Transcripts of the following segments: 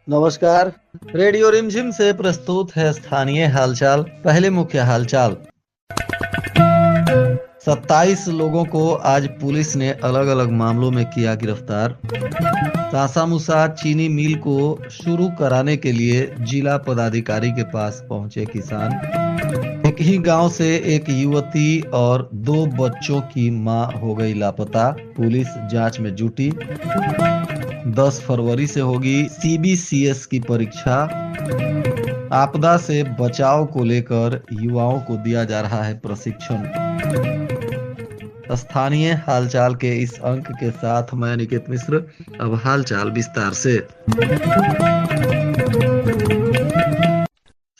नमस्कार। रेडियो रिमझिम से प्रस्तुत है स्थानीय हालचाल। पहले मुख्य हालचाल। 27 लोगों को आज पुलिस ने अलग अलग मामलों में किया गिरफ्तार। सासामुसा चीनी मिल को शुरू कराने के लिए जिला पदाधिकारी के पास पहुंचे किसान। एक ही गांव से एक युवती और 2 बच्चों की मां हो गई लापता, पुलिस जांच में जुटी। 10 फरवरी से होगी CBCS की परीक्षा। आपदा से बचाव को लेकर युवाओं को दिया जा रहा है प्रशिक्षण। स्थानीय हालचाल के इस अंक के साथ मैं निकेत मिश्र। अब हालचाल विस्तार से।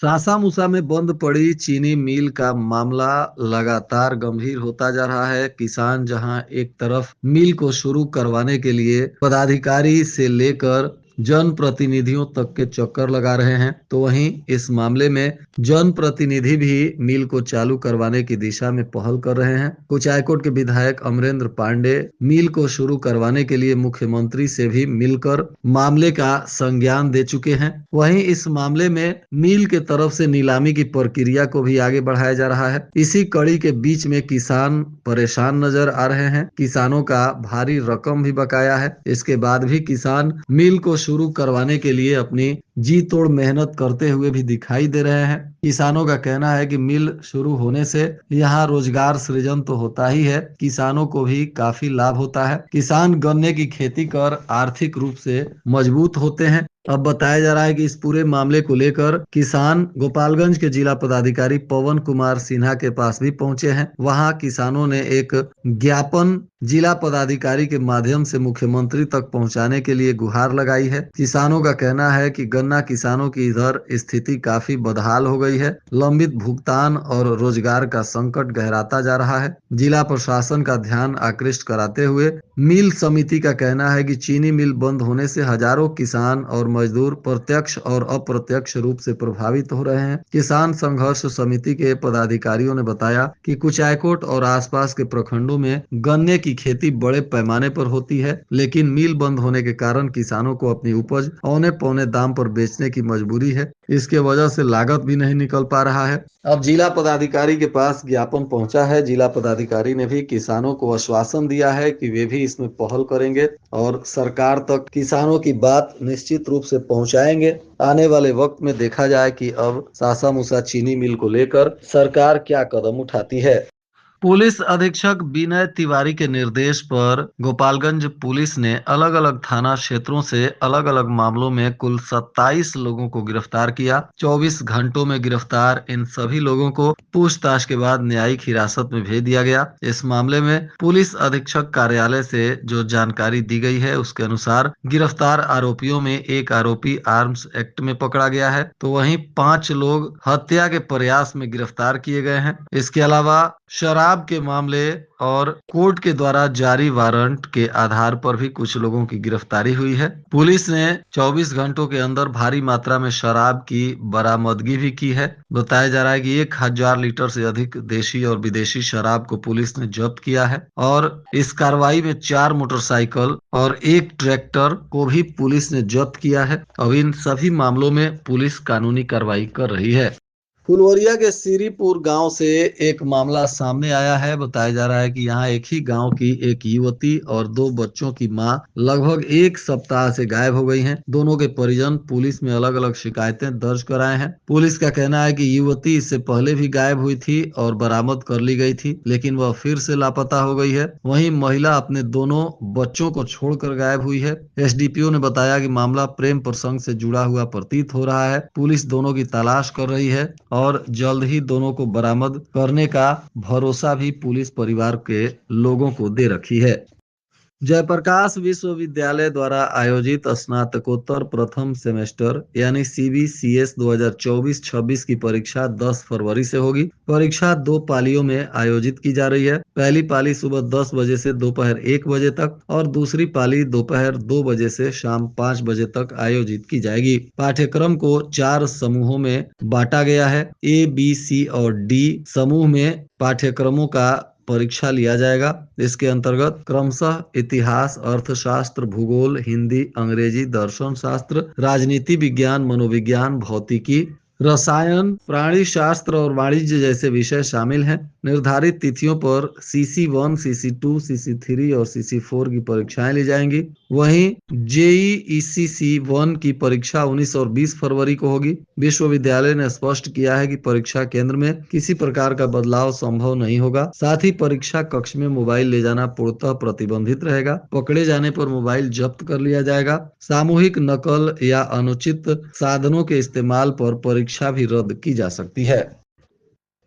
सासामुसा में बंद पड़ी चीनी मिल का मामला लगातार गंभीर होता जा रहा है। किसान जहां एक तरफ मिल को शुरू करवाने के लिए पदाधिकारी से लेकर जनप्रतिनिधियों तक के चक्कर लगा रहे हैं, तो वहीं इस मामले में जनप्रतिनिधि भी मिल को चालू करवाने की दिशा में पहल कर रहे हैं। कुचायकोट के विधायक अमरेंद्र पांडे मिल को शुरू करवाने के लिए मुख्यमंत्री से भी मिलकर मामले का संज्ञान दे चुके हैं। वहीं इस मामले में मिल के तरफ से नीलामी की प्रक्रिया को भी आगे बढ़ाया जा रहा है। इसी कड़ी के बीच में किसान परेशान नजर आ रहे हैं। किसानों का भारी रकम भी बकाया है। इसके बाद भी किसान मिल को शुरू करवाने के लिए अपनी जी तोड़ मेहनत करते हुए भी दिखाई दे रहे हैं। किसानों का कहना है कि मिल शुरू होने से यहाँ रोजगार सृजन तो होता ही है, किसानों को भी काफी लाभ होता है। किसान गन्ने की खेती कर आर्थिक रूप से मजबूत होते हैं। अब बताया जा रहा है कि इस पूरे मामले को लेकर किसान गोपालगंज के जिला पदाधिकारी पवन कुमार सिन्हा के पास भी पहुंचे हैं। वहां किसानों ने एक ज्ञापन जिला पदाधिकारी के माध्यम से मुख्यमंत्री तक पहुंचाने के लिए गुहार लगाई है। किसानों का कहना है कि गन्ना किसानों की इधर स्थिति काफी बदहाल हो गई है। लंबित भुगतान और रोजगार का संकट गहराता जा रहा है। जिला प्रशासन का ध्यान आकृष्ट कराते हुए मिल समिति का कहना है कि चीनी मिल बंद होने से हजारों किसान और मजदूर प्रत्यक्ष और अप्रत्यक्ष रूप से प्रभावित हो रहे हैं। किसान संघर्ष समिति के पदाधिकारियों ने बताया कि कुचायकोट और आसपास के प्रखंडों में गन्ने की खेती बड़े पैमाने पर होती है, लेकिन मिल बंद होने के कारण किसानों को अपनी उपज औने पौने दाम पर बेचने की मजबूरी है। इसके वजह से लागत भी नहीं निकल पा रहा है। अब जिला पदाधिकारी के पास ज्ञापन पहुंचा है। जिला पदाधिकारी ने भी किसानों को आश्वासन दिया है कि वे भी इसमें पहल करेंगे और सरकार तक किसानों की बात निश्चित रूप से पहुंचाएंगे। आने वाले वक्त में देखा जाए कि अब सासामुसा चीनी मिल को लेकर सरकार क्या कदम उठाती है। पुलिस अधीक्षक विनय तिवारी के निर्देश पर गोपालगंज पुलिस ने अलग अलग थाना क्षेत्रों से अलग अलग मामलों में कुल 27 लोगों को गिरफ्तार किया। 24 घंटों में गिरफ्तार इन सभी लोगों को पूछताछ के बाद न्यायिक हिरासत में भेज दिया गया। इस मामले में पुलिस अधीक्षक कार्यालय से जो जानकारी दी गई है उसके अनुसार गिरफ्तार आरोपियों में एक आरोपी आर्म्स एक्ट में पकड़ा गया है, तो वहीं 5 लोग हत्या के प्रयास में गिरफ्तार किए गए हैं। इसके अलावा शराब के मामले और कोर्ट के द्वारा जारी वारंट के आधार पर भी कुछ लोगों की गिरफ्तारी हुई है। पुलिस ने 24 घंटों के अंदर भारी मात्रा में शराब की बरामदगी भी की है। बताया जा रहा है कि 1000 लीटर से अधिक देशी और विदेशी शराब को पुलिस ने जब्त किया है और इस कार्रवाई में 4 मोटरसाइकिल और 1 ट्रैक्टर को भी पुलिस ने जब्त किया है। अब इन सभी मामलों में पुलिस कानूनी कार्रवाई कर रही है। फुलवरिया के श्रीपुर गांव से एक मामला सामने आया है। बताया जा रहा है कि यहाँ एक ही गांव की एक युवती और 2 बच्चों की मां लगभग 1 सप्ताह से गायब हो गई हैं। दोनों के परिजन पुलिस में अलग अलग शिकायतें दर्ज कराए हैं। पुलिस का कहना है कि युवती इससे पहले भी गायब हुई थी और बरामद कर ली गई थी, लेकिन वह फिर से लापता हो गई है। वहीं महिला अपने दोनों बच्चों को छोड़कर गायब हुई है। एसडीपीओ ने बताया कि मामला प्रेम प्रसंग से जुड़ा हुआ प्रतीत हो रहा है। पुलिस दोनों की तलाश कर रही है और जल्द ही दोनों को बरामद करने का भरोसा भी पुलिस परिवार के लोगों को दे रखी है। जयप्रकाश विश्वविद्यालय द्वारा आयोजित स्नातकोत्तर प्रथम सेमेस्टर यानी CBCS 2024-26 की परीक्षा 10 फरवरी से होगी। परीक्षा 2 पालियों में आयोजित की जा रही है। पहली पाली सुबह 10 बजे से दोपहर 1 बजे तक और दूसरी पाली दोपहर 2 बजे से शाम 5 बजे तक आयोजित की जाएगी। पाठ्यक्रम को 4 समूहों में बांटा गया है। A, B, C और D समूह में पाठ्यक्रमों का परीक्षा लिया जाएगा। इसके अंतर्गत क्रमशः इतिहास, अर्थशास्त्र, भूगोल, हिंदी, अंग्रेजी, दर्शन शास्त्र, राजनीति विज्ञान, मनोविज्ञान, भौतिकी, रसायन, प्राणी शास्त्र और वाणिज्य जैसे विषय शामिल हैं। निर्धारित तिथियों पर CC1, CC2, CC3 और CC4 की परीक्षाएं ली जाएंगी। वहीं JEE-ECC1 की परीक्षा 19 और 20 फरवरी को होगी। विश्वविद्यालय ने स्पष्ट किया है कि परीक्षा केंद्र में किसी प्रकार का बदलाव संभव नहीं होगा। साथ ही परीक्षा कक्ष में मोबाइल ले जाना पूर्णतः प्रतिबंधित रहेगा। पकड़े जाने पर मोबाइल जब्त कर लिया जाएगा। सामूहिक नकल या अनुचित साधनों के इस्तेमाल पर परीक्षा भी रद्द की जा सकती है।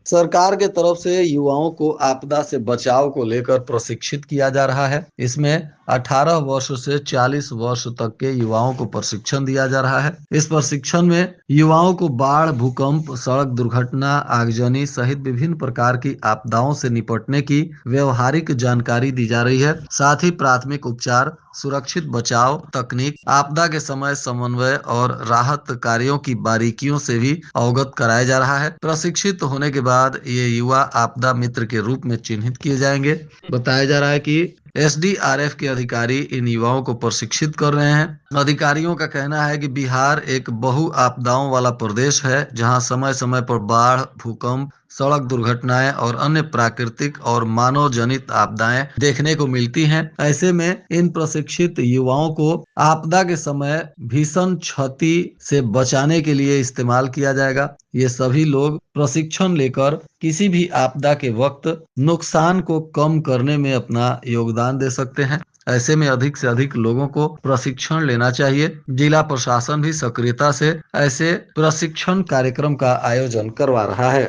सरकार के तरफ से युवाओं को आपदा से बचाव को लेकर प्रशिक्षित किया जा रहा है। इसमें 18 वर्ष से 40 वर्ष तक के युवाओं को प्रशिक्षण दिया जा रहा है। इस प्रशिक्षण में युवाओं को बाढ़, भूकंप, सड़क दुर्घटना, आगजनी सहित विभिन्न प्रकार की आपदाओं से निपटने की व्यवहारिक जानकारी दी जा रही है। साथ ही प्राथमिक उपचार, सुरक्षित बचाव तकनीक, आपदा के समय समन्वय और राहत कार्यों की बारीकियों से भी अवगत कराया जा रहा है। प्रशिक्षित होने के बाद ये युवा आपदा मित्र के रूप में चिन्हित किए जाएंगे। बताया जा रहा है कि SDRF के अधिकारी इन युवाओं को प्रशिक्षित कर रहे हैं। अधिकारियों का कहना है कि बिहार एक बहु आपदाओं वाला प्रदेश है, जहां समय समय पर बाढ़, भूकंप, सड़क दुर्घटनाएं और अन्य प्राकृतिक और मानव जनित आपदाएं देखने को मिलती हैं। ऐसे में इन प्रशिक्षित युवाओं को आपदा के समय भीषण क्षति से बचाने के लिए इस्तेमाल किया जाएगा। ये सभी लोग प्रशिक्षण लेकर किसी भी आपदा के वक्त नुकसान को कम करने में अपना योगदान दे सकते हैं। ऐसे में अधिक से अधिक लोगों को प्रशिक्षण लेना चाहिए। जिला प्रशासन भी सक्रियता से ऐसे प्रशिक्षण कार्यक्रम का आयोजन करवा रहा है।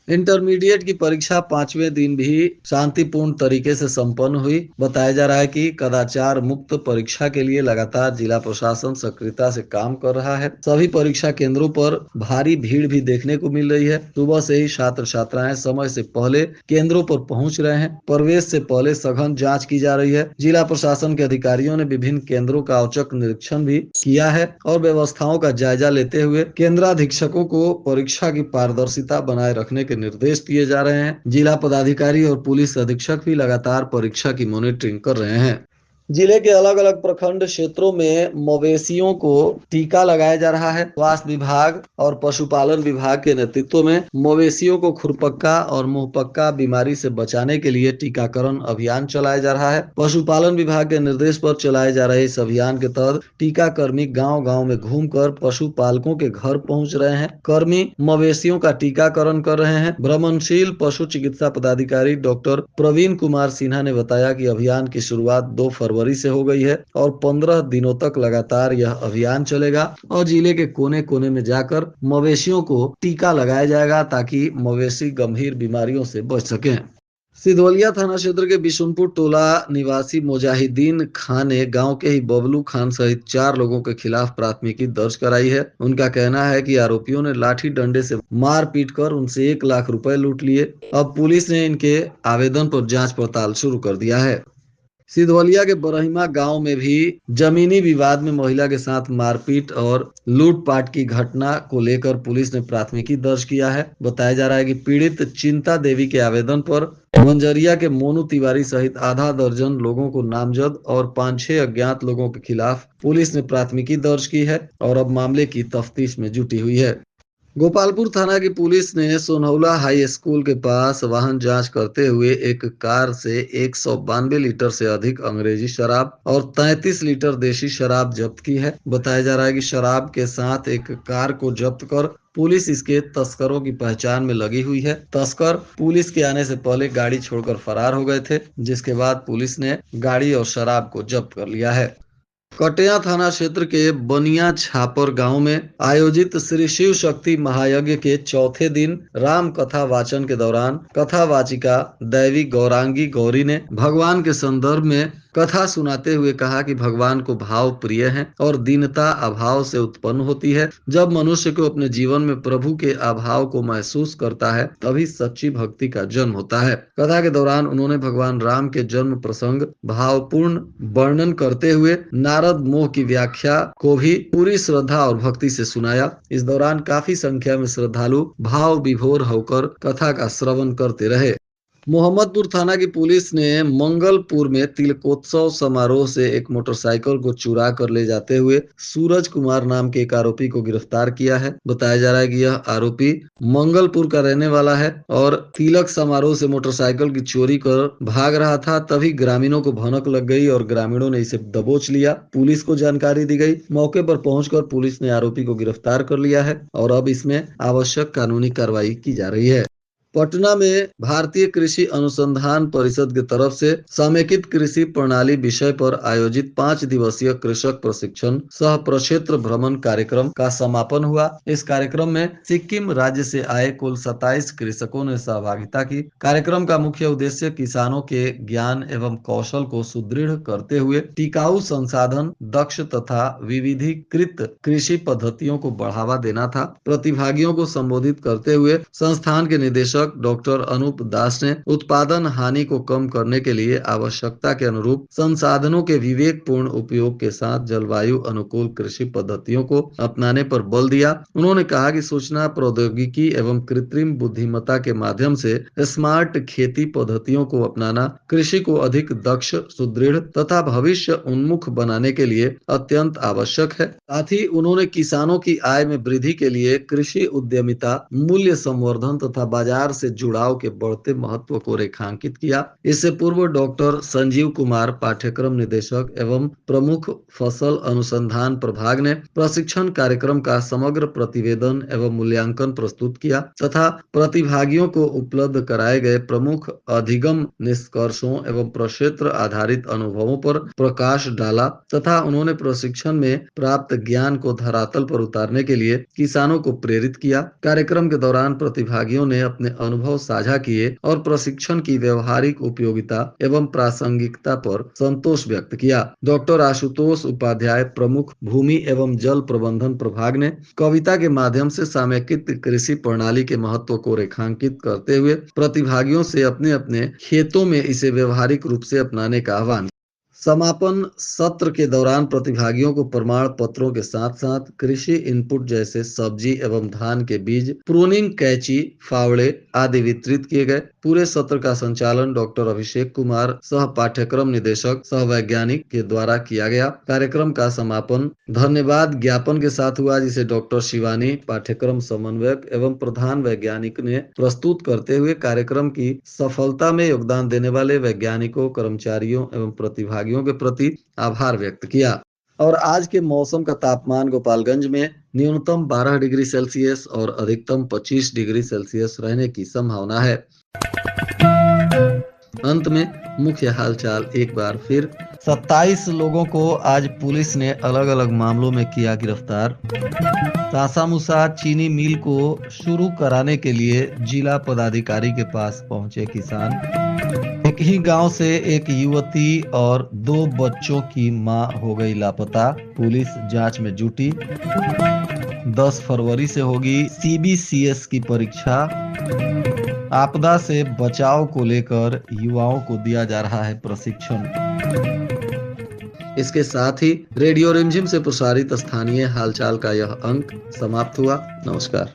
इंटरमीडिएट की परीक्षा 5वें दिन भी शांतिपूर्ण तरीके से संपन्न हुई। बताया जा रहा है कि कदाचार मुक्त परीक्षा के लिए लगातार जिला प्रशासन सक्रियता से काम कर रहा है। सभी परीक्षा केंद्रों पर भारी भीड़ भी देखने को मिल रही है। सुबह से ही छात्र छात्राएं समय से पहले केंद्रों पर पहुंच रहे हैं। प्रवेश से पहले सघन जांच की जा रही है। जिला प्रशासन के अधिकारियों ने विभिन्न केंद्रों का औचक निरीक्षण भी किया है और व्यवस्थाओं का जायजा लेते हुए केंद्राधीक्षकों को परीक्षा की पारदर्शिता बनाए रखने के निर्देश दिए जा रहे हैं। जिला पदाधिकारी और पुलिस अधीक्षक भी लगातार परीक्षा की मॉनिटरिंग कर रहे हैं। जिले के अलग अलग प्रखंड क्षेत्रों में मवेशियों को टीका लगाया जा रहा है। स्वास्थ्य विभाग और पशुपालन विभाग के नेतृत्व में मवेशियों को खुरपक्का और मुंहपक्का बीमारी से बचाने के लिए टीकाकरण अभियान चलाया जा रहा है। पशुपालन विभाग के निर्देश पर चलाए जा रहे इस अभियान के तहत टीकाकर्मी गांव-गांव में घूमकर पशुपालकों के घर पहुंच रहे हैं। कर्मी मवेशियों का टीकाकरण कर रहे हैं। भ्रमणशील पशु चिकित्सा पदाधिकारी डॉक्टर प्रवीण कुमार सिन्हा ने बताया कि अभियान की शुरुआत 2 फरवरी से हो गई है और 15 दिनों तक लगातार यह अभियान चलेगा और जिले के कोने कोने में जाकर मवेशियों को टीका लगाया जाएगा ताकि मवेशी गंभीर बीमारियों से बच सकें। सिधवलिया थाना क्षेत्र के बिशुनपुर टोला निवासी मुजाहिदीन खान ने गांव के ही बबलू खान सहित 4 लोगों के खिलाफ प्राथमिकी दर्ज कराई है। उनका कहना है कि आरोपियों ने लाठी डंडे से मार पीट कर उनसे 1 लाख रुपए लूट लिए। अब पुलिस ने इनके आवेदन पर जांच पड़ताल शुरू कर दिया है। सिधवलिया के बरहिमा गांव में भी जमीनी विवाद में महिला के साथ मारपीट और लूटपाट की घटना को लेकर पुलिस ने प्राथमिकी दर्ज किया है। बताया जा रहा है कि पीड़ित चिंता देवी के आवेदन पर मंजरिया के मोनू तिवारी सहित आधा दर्जन लोगों को नामजद और 5-6 अज्ञात लोगों के खिलाफ पुलिस ने प्राथमिकी दर्ज की है और अब मामले की तफ्तीश में जुटी हुई है। गोपालपुर थाना की पुलिस ने सोनहौला हाई स्कूल के पास वाहन जांच करते हुए एक कार से 192 लीटर से अधिक अंग्रेजी शराब और 33 लीटर देशी शराब जब्त की है। बताया जा रहा है कि शराब के साथ एक कार को जब्त कर पुलिस इसके तस्करों की पहचान में लगी हुई है। तस्कर पुलिस के आने से पहले गाड़ी छोड़कर फरार हो गए थे, जिसके बाद पुलिस ने गाड़ी और शराब को जब्त कर लिया है। कटिया थाना क्षेत्र के बनिया छापर गांव में आयोजित श्री शिव शक्ति महायज्ञ के चौथे दिन राम कथा वाचन के दौरान कथावाचिका दैवी गौरांगी गौरी ने भगवान के संदर्भ में कथा सुनाते हुए कहा कि भगवान को भाव प्रिय है और दीनता अभाव से उत्पन्न होती है। जब मनुष्य को अपने जीवन में प्रभु के अभाव को महसूस करता है तभी सच्ची भक्ति का जन्म होता है। कथा के दौरान उन्होंने भगवान राम के जन्म प्रसंग भावपूर्ण वर्णन करते हुए नारद मोह की व्याख्या को भी पूरी श्रद्धा और भक्ति से सुनाया। इस दौरान काफी संख्या में श्रद्धालु भाव विभोर होकर कथा का श्रवण करते रहे। मोहम्मदपुर थाना की पुलिस ने मंगलपुर में तिलकोत्सव समारोह से एक मोटरसाइकिल को चुरा कर ले जाते हुए सूरज कुमार नाम के एक आरोपी को गिरफ्तार किया है। बताया जा रहा है कि यह आरोपी मंगलपुर का रहने वाला है और तिलक समारोह से मोटरसाइकिल की चोरी कर भाग रहा था। तभी ग्रामीणों को भनक लग गई और ग्रामीणों ने इसे दबोच लिया। पुलिस को जानकारी दी गई। मौके पर पहुंचकर पुलिस ने आरोपी को गिरफ्तार कर लिया है और अब इसमें आवश्यक कानूनी कार्रवाई की जा रही है। पटना में भारतीय कृषि अनुसंधान परिषद की तरफ से समेकित कृषि प्रणाली विषय पर आयोजित 5 दिवसीय कृषक प्रशिक्षण सह प्रक्षेत्र भ्रमण कार्यक्रम का समापन हुआ। इस कार्यक्रम में सिक्किम राज्य से आए कुल 27 कृषकों ने सहभागिता की। कार्यक्रम का मुख्य उद्देश्य किसानों के ज्ञान एवं कौशल को सुदृढ़ करते हुए टिकाऊ संसाधन, दक्ष तथा विविधीकृत कृषि पद्धतियों को बढ़ावा देना था। प्रतिभागियों को संबोधित करते हुए संस्थान के निदेशक डॉक्टर अनूप दास ने उत्पादन हानि को कम करने के लिए आवश्यकता के अनुरूप संसाधनों के विवेकपूर्ण उपयोग के साथ जलवायु अनुकूल कृषि पद्धतियों को अपनाने पर बल दिया। उन्होंने कहा कि सूचना प्रौद्योगिकी एवं कृत्रिम बुद्धिमत्ता के माध्यम से स्मार्ट खेती पद्धतियों को अपनाना कृषि को अधिक दक्ष, सुदृढ़ तथा भविष्य उन्मुख बनाने के लिए अत्यंत आवश्यक है। साथ ही उन्होंने किसानों की आय में वृद्धि के लिए कृषि उद्यमिता, मूल्य संवर्धन तथा बाजार से जुड़ाव के बढ़ते महत्व को रेखांकित किया। इससे पूर्व डॉक्टर संजीव कुमार, पाठ्यक्रम निदेशक एवं प्रमुख फसल अनुसंधान प्रभाग ने प्रशिक्षण कार्यक्रम का समग्र प्रतिवेदन एवं मूल्यांकन प्रस्तुत किया तथा प्रतिभागियों को उपलब्ध कराए गए प्रमुख अधिगम निष्कर्षों एवं प्रक्षेत्र आधारित अनुभवों पर प्रकाश डाला तथा उन्होंने प्रशिक्षण में प्राप्त ज्ञान को धरातल पर उतारने के लिए किसानों को प्रेरित किया। कार्यक्रम के दौरान प्रतिभागियों ने अपने अनुभव साझा किए और प्रशिक्षण की व्यवहारिक उपयोगिता एवं प्रासंगिकता पर संतोष व्यक्त किया। डॉक्टर आशुतोष उपाध्याय, प्रमुख भूमि एवं जल प्रबंधन प्रभाग ने कविता के माध्यम से समेकित कृषि प्रणाली के महत्व को रेखांकित करते हुए प्रतिभागियों से अपने अपने खेतों में इसे व्यवहारिक रूप से अपनाने का आह्वान। समापन सत्र के दौरान प्रतिभागियों को प्रमाण पत्रों के साथ साथ कृषि इनपुट जैसे सब्जी एवं धान के बीज, प्रूनिंग कैंची, फावड़े आदि वितरित किए गए। पूरे सत्र का संचालन डॉक्टर अभिषेक कुमार, सह पाठ्यक्रम निदेशक सह वैज्ञानिक के द्वारा किया गया। कार्यक्रम का समापन धन्यवाद ज्ञापन के साथ हुआ, जिसे डॉक्टर शिवानी, पाठ्यक्रम समन्वयक एवं प्रधान वैज्ञानिक ने प्रस्तुत करते हुए कार्यक्रम की सफलता में योगदान देने वाले वैज्ञानिकों, कर्मचारियों एवं प्रतिभागियों के प्रति आभार व्यक्त किया। और आज के मौसम का तापमान गोपालगंज में न्यूनतम 12 डिग्री सेल्सियस और अधिकतम 25 डिग्री सेल्सियस रहने की संभावना है। अंत में मुख्य हालचाल एक बार फिर। 27 लोगों को आज पुलिस ने अलग अलग मामलों में किया गिरफ्तार। सासामुसा चीनी मिल को शुरू कराने के लिए जिला पदाधिकारी के पास पहुंचे किसान। एक ही गांव से एक युवती और 2 बच्चों की मां हो गई लापता, पुलिस जांच में जुटी। 10 फरवरी से होगी CBCS की परीक्षा। आपदा से बचाव को लेकर युवाओं को दिया जा रहा है प्रशिक्षण। इसके साथ ही रेडियो रिमझिम से प्रसारित स्थानीय हालचाल का यह अंक समाप्त हुआ। नमस्कार।